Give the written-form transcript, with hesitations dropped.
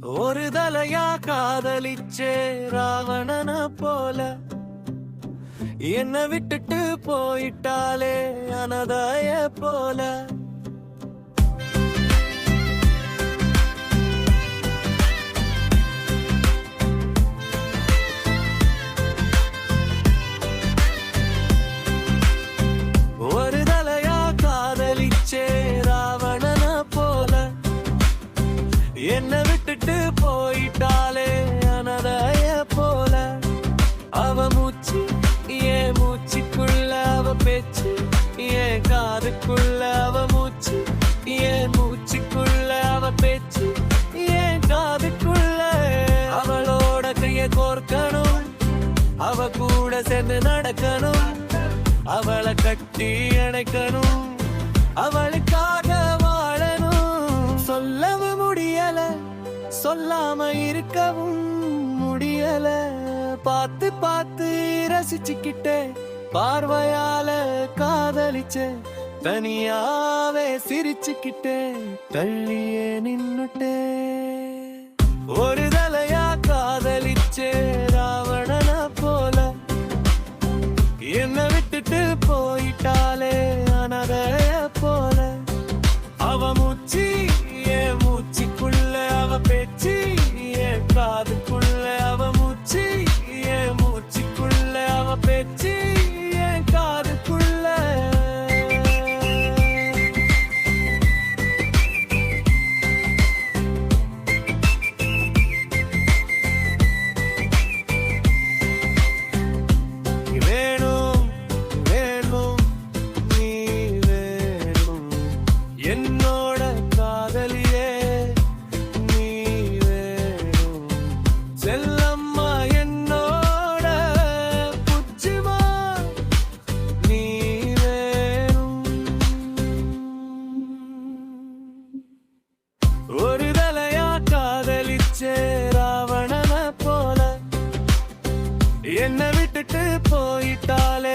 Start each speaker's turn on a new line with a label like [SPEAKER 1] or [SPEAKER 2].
[SPEAKER 1] ஒரு தலையா காதலிச்சே ராவணன போல என்ன விட்டுட்டு போயிட்டாலே அனதாய போல. ஒரு தலையா காதலிச்சே ராவணன போல என்ன விட்டுட்டு போயிட்டாலே அனதாய போல. அவ மூச்சு ஏன் மூச்சுக்குள்ள அவ பேச்சு, ஏன் காதுக்குள்ள அவ மூச்சு, ஏன் மூச்சுக்குள்ள அவ பேச்சு, ஏன் காதுக்குள்ள. அவளோட கைய கோர்க்கணும், அவ கூட சேர்ந்து நடக்கணும், அவளை கட்டி அணைக்கணும், அவளுக்காக வாழணும். சொல்லவும் முடியல, சொல்லாம இருக்கவும் முடியல. பார்த்து பார்த்து ரசிச்சுக்கிட்டே பார்வையால காதலிச்சே, தனியாவே சிரிச்சுக்கிட்டே தள்ளியே நின்னுட்டே. ஒரு தலையா காதலிச்சே ராவணன போல என்ன விட்டுட்டு போயிட்டாலே அனதைய போல. அவ மூச்சு ஏன் மூச்சுக்குள்ள அவ பேச்சு, ஏன் காதுக்குள்ள அவ மூச்சு, ஏன் மூச்சுக்குள்ள அவ பேச்சு, ஏன் காதுக்குள்ள. வேணும் வேணும் நீ வேணும் என்னோட காதலியே நீ வேணும். செல்லம்மா என்னோட புச்சிமா நீ வேணும். ஒரு தலையா காதலிச்சே ராவணன போல என்ன விட்டுட்டு போயிட்டாலே